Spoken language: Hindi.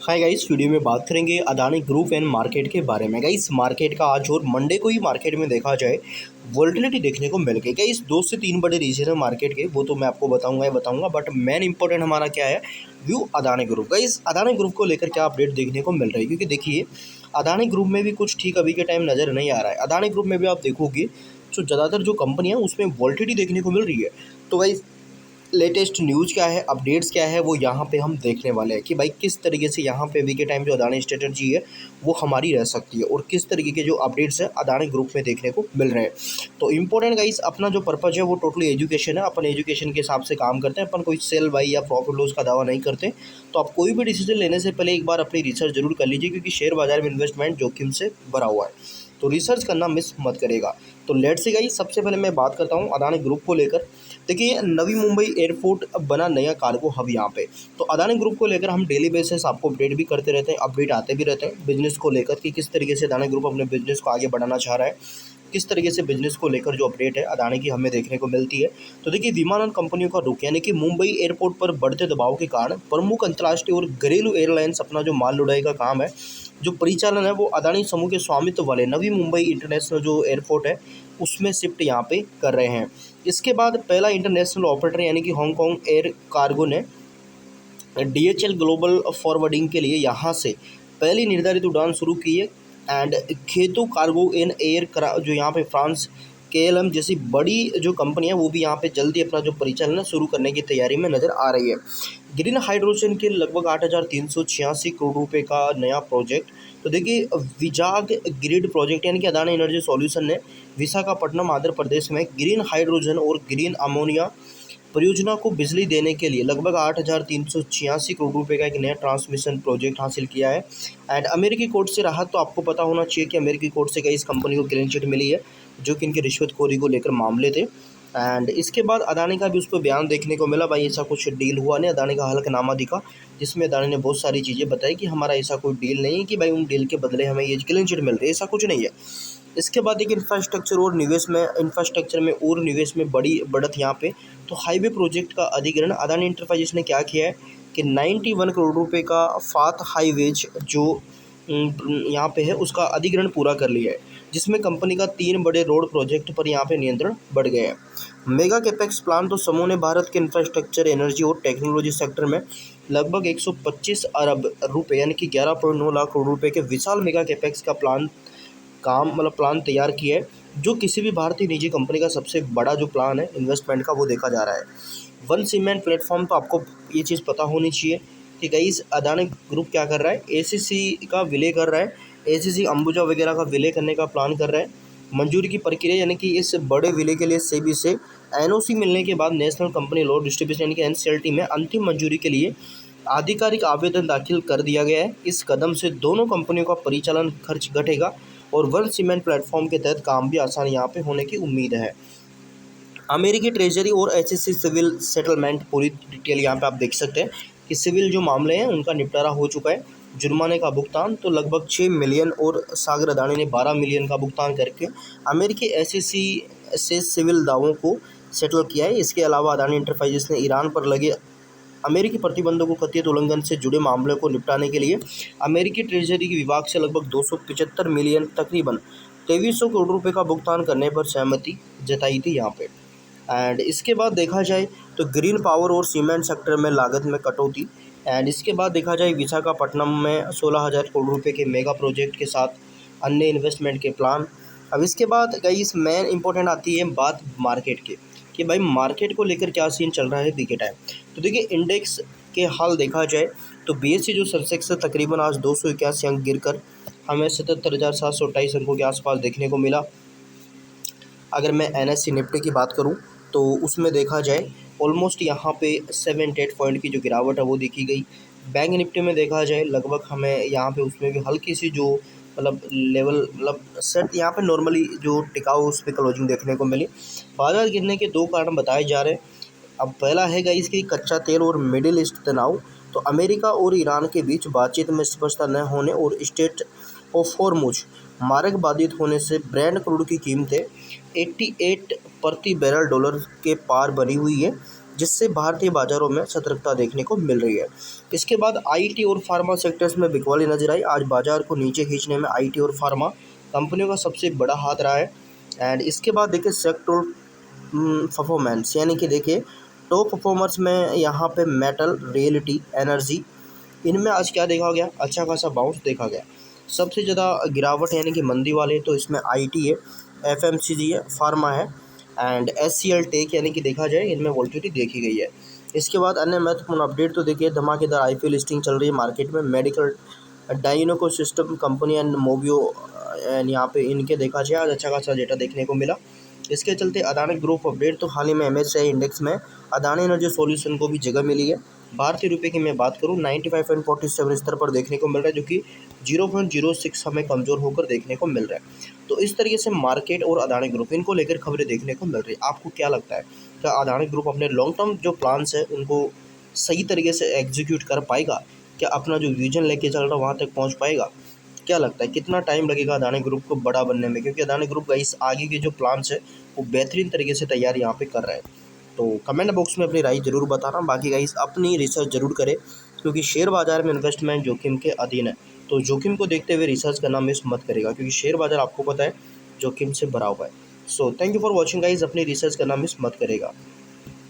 हाय गाइस, वीडियो में बात करेंगे अदानी ग्रुप एंड मार्केट के बारे में। गाइस, मार्केट का आज और मंडे को ही मार्केट में देखा जाए वोलेटिलिटी देखने को मिल गई। गाइस, 2 से 3 बड़े रीजन है मार्केट के, वो तो मैं आपको बताऊंगा बट मेन इंपॉर्टेंट हमारा क्या है, view Adani group. Guys, Adani group को लेकर क्या अपडेट देखने को मिल रही है, क्योंकि देखिए अदानी ग्रुप में भी कुछ ठीक अभी के टाइम नज़र नहीं आ रहा है। अदानी ग्रुप में भी आप देखोगे तो ज़्यादातर जो कंपनी है उसमें वोलेटिलिटी देखने को मिल रही है। तो गाइस, लेटेस्ट न्यूज़ क्या है, अपडेट्स क्या है, वो यहाँ पे हम देखने वाले हैं कि भाई किस तरीके से यहाँ पे अभी के टाइम जो अदानी स्ट्रेटजी है वो हमारी रह सकती है और किस तरीके के जो अपडेट्स है अदानी ग्रुप में देखने को मिल रहे हैं। तो इम्पोर्टेंट गाइस, अपना जो पर्पज़ है वो टोटली एजुकेशन है। अपन एजुकेशन के हिसाब से काम करते हैं, अपन कोई सेल बाई या प्रॉफिट लॉस का दावा नहीं करते। तो आप कोई भी डिसीजन लेने से पहले एक बार अपनी रिसर्च जरूर कर लीजिए, क्योंकि शेयर बाजार में इन्वेस्टमेंट जोखिम से भरा हुआ है, तो रिसर्च करना मिस मत करेगा। तो लेट्स सी गाइस, सबसे पहले मैं बात करता हूँ अदानी ग्रुप को लेकर। देखिए, नवी मुंबई एयरपोर्ट अब बना नया कार्गो हब यहाँ पे। तो अदानी ग्रुप को लेकर हम डेली बेसिस आपको अपडेट भी करते रहते हैं, अपडेट आते भी रहते हैं बिजनेस को लेकर कि किस तरीके से अदानी ग्रुप अपने बिजनेस को आगे बढ़ाना चाह रहा है, किस तरीके से बिजनेस को लेकर जो अपडेट है अदानी की हमें देखने को मिलती है। तो देखिए, विमानन कंपनियों का रुख, यानी कि मुंबई एयरपोर्ट पर बढ़ते दबाव के कारण प्रमुख अंतर्राष्ट्रीय और घरेलू एयरलाइंस अपना जो माल लुढ़ाई का काम है, जो परिचालन है, वो अदानी समूह के स्वामित्व वाले नवी मुंबई इंटरनेशनल जो एयरपोर्ट है उसमें शिफ्ट यहाँ पे कर रहे हैं। इसके बाद पहला इंटरनेशनल ऑपरेटर यानी कि हांगकांग एयर कार्गो ने डीएचएल ग्लोबल फॉरवर्डिंग के लिए यहाँ से पहली निर्धारित उड़ान शुरू की है। एंड खेतो कार्गो इन एयर जो यहाँ पे फ्रांस केएलएम जैसी बड़ी जो कंपनी है वो भी यहाँ पे जल्दी अपना जो परिचालन शुरू करने की तैयारी में नज़र आ रही है। ग्रीन हाइड्रोजन के लगभग 8,386 करोड़ रुपए का नया प्रोजेक्ट। तो देखिए, विजाग ग्रिड प्रोजेक्ट यानी कि अदानी एनर्जी सॉल्यूशन ने विशाखापट्टनम आंध्र प्रदेश में ग्रीन हाइड्रोजन और ग्रीन अमोनिया परियोजना को बिजली देने के लिए लगभग 8,386 करोड़ रुपए का एक नया ट्रांसमिशन प्रोजेक्ट हासिल किया है। एंड अमेरिकी कोर्ट से राहत, तो आपको पता होना चाहिए कि अमेरिकी कोर्ट से कई इस कंपनी को क्लीन चिट मिली है, जो कि इनकी रिश्वतखोरी को लेकर मामले थे। एंड इसके बाद अदानी का भी उस पर बयान देखने को मिला, भाई ऐसा कुछ डील हुआ नहीं। अदानी का हलफनामा दिखा जिसमें अदानी ने बहुत सारी चीज़ें बताई कि हमारा ऐसा कोई डील नहीं है कि भाई उन डील के बदले हमें ये क्लीन चिट मिल रही है, ऐसा कुछ नहीं है। इसके बाद देखिए, इंफ्रास्ट्रक्चर में और निवेश में बड़ी बढ़त यहाँ पे। तो हाईवे प्रोजेक्ट का अधिग्रहण अदानी इंटरप्राइजेस ने क्या किया है कि 91 करोड़ रुपए का फात हाईवेज जो यहाँ पे है उसका अधिग्रहण पूरा कर लिया है, जिसमें कंपनी का 3 बड़े रोड प्रोजेक्ट पर यहाँ पे नियंत्रण बढ़ गया है। मेगा कैपेक्स प्लान, तो समूह ने भारत के इंफ्रास्ट्रक्चर, एनर्जी और टेक्नोलॉजी सेक्टर में लगभग 125 अरब रुपए यानी कि 11.9 लाख करोड़ रुपए के विशाल मेगा कैपेक्स का प्लान तैयार किया है, जो किसी भी भारतीय निजी कंपनी का सबसे बड़ा जो प्लान है इन्वेस्टमेंट का वो देखा जा रहा है। वन सीमेंट प्लेटफॉर्म, तो आपको ये चीज़ पता होनी चाहिए कि गाइस अदानी ग्रुप क्या कर रहा है, एसीसी का विलय कर रहा है, एसीसी अंबुजा वगैरह का विलय करने का प्लान कर रहा है। मंजूरी की प्रक्रिया, यानी कि इस बड़े विलय के लिए सेबी से एनओसी मिलने के बाद नेशनल कंपनी लॉ डिस्ट्रीब्यूशन यानी कि एनसीएलटी में अंतिम मंजूरी के लिए आधिकारिक आवेदन दाखिल कर दिया गया है। इस कदम से दोनों कंपनियों का परिचालन खर्च घटेगा और वन सीमेंट प्लेटफॉर्म के तहत काम भी आसान यहाँ पे होने की उम्मीद है। अमेरिकी ट्रेजरी और एचएससी सिविल सेटलमेंट, पूरी डिटेल यहाँ पे आप देख सकते हैं कि सिविल जो मामले हैं उनका निपटारा हो चुका है। जुर्माने का भुगतान तो लगभग 6 मिलियन और सागर अदानी ने 12 मिलियन का भुगतान करके अमेरिकी एचएससी से सिविल दावों को सेटल किया है। इसके अलावा अदानी इंटरप्राइजेस ने ईरान पर लगे अमेरिकी प्रतिबंधों को कथित उल्लंघन से जुड़े मामले को निपटाने के लिए अमेरिकी ट्रेजरी के विभाग से लगभग 275 मिलियन, तकरीबन 2300 करोड़ रुपए का भुगतान करने पर सहमति जताई थी यहाँ पे। एंड इसके बाद देखा जाए तो ग्रीन पावर और सीमेंट सेक्टर में लागत में कटौती। एंड इसके बाद देखा जाए विशाखापट्टनम में 16,000 करोड़ रुपए के मेगा प्रोजेक्ट के साथ अन्य इन्वेस्टमेंट के प्लान। अब इसके बाद कई इस मेन इंपॉर्टेंट आती है बात मार्केट की, कि भाई मार्केट को लेकर क्या सीन चल रहा है अभी के टाइम। तो देखिए, इंडेक्स के हाल देखा जाए तो बीएससी जो सेंसेक्स है तकरीबन आज 281 अंक गिरकर हमें 77,728 अंकों के आसपास देखने को मिला। अगर मैं एनएससी निफ्टी की बात करूं तो उसमें देखा जाए ऑलमोस्ट यहाँ पे 78 पॉइंट की जो गिरावट है वो देखी गई। बैंक निफ्टी में देखा जाए लगभग हमें यहाँ पे उसमें भी हल्की सी जो लेवल सेट यहाँ पे नॉर्मली जो टिकाऊ उस पर क्लोजिंग देखने को मिली। बाजार गिरने के 2 कारण बताए जा रहे हैं। अब पहला है इसकी कच्चा तेल और मिडिल ईस्ट तनाव। तो अमेरिका और ईरान के बीच बातचीत में स्पष्टता न होने और स्टेट ऑफ हॉर्मुज मार्ग बाधित होने से ब्रेंट क्रूड की कीमतें 88 प्रति बैरल डॉलर के पार बनी हुई है, जिससे भारतीय बाज़ारों में सतर्कता देखने को मिल रही है। इसके बाद आईटी और फार्मा सेक्टर्स में बिकवाली नजर आई। आज बाजार को नीचे खींचने में आईटी और फार्मा कंपनियों का सबसे बड़ा हाथ रहा है। एंड इसके बाद देखिए सेक्टर परफॉर्मेंस, यानी कि देखिए टॉप परफॉर्मर्स में यहाँ पे मेटल, रियलिटी, एनर्जी, इनमें आज क्या देखा गया, अच्छा खासा बाउंस देखा गया। सबसे ज़्यादा गिरावट यानी कि मंदी वाले तो इसमें आईटी है, एफएमसीजी है, फार्मा है एंड एचसीएल टेक, यानी कि देखा जाए इनमें वोल्टिलिटी देखी गई है। इसके बाद अन्य महत्वपूर्ण अपडेट तो देखिए धमाकेदार आईपीओ लिस्टिंग चल रही है मार्केट में। मेडिकल डायनोको सिस्टम कंपनी एंड मोबियो एंड यहाँ पे इनके देखा जाए आज अच्छा खासा डेटा देखने को मिला। इसके चलते अदानी ग्रुप अपडेट, तो हाल ही में एमएससीआई इंडेक्स में अदानी एनर्जी सॉल्यूशन को भी जगह मिली है। भारतीय रुपये की मैं बात करूं 95.47 स्तर पर देखने को मिल रहा है, जो कि 0.06 हमें कमज़ोर होकर देखने को मिल रहा है। तो इस तरीके से मार्केट और अदानी ग्रुप इनको लेकर खबरें देखने को मिल रही है। आपको क्या लगता है, क्या अदानी ग्रुप अपने लॉन्ग टर्म जो प्लान्स है उनको सही तरीके से एग्जीक्यूट कर पाएगा? क्या अपना जो विजन लेके चल रहा है वहाँ तक पहुँच पाएगा? क्या लगता है कितना टाइम लगेगा अदानी ग्रुप को बड़ा बनने में? क्योंकि अदानी ग्रुप का इस आगे के जो प्लान्स है वो बेहतरीन तरीके से तैयारी यहाँ पे कर रहा है। तो कमेंट बॉक्स में अपनी राय ज़रूर बताना। बाकी गाइस अपनी रिसर्च ज़रूर करें, क्योंकि शेयर बाजार में इन्वेस्टमेंट जोखिम के अधीन है। तो जोखिम को देखते हुए रिसर्च करना मिस मत करेगा, क्योंकि शेयर बाजार आपको पता है जोखिम से भरा हुआ है। So thank you for watching guys, अपनी रिसर्च करना मिस मत करेगा।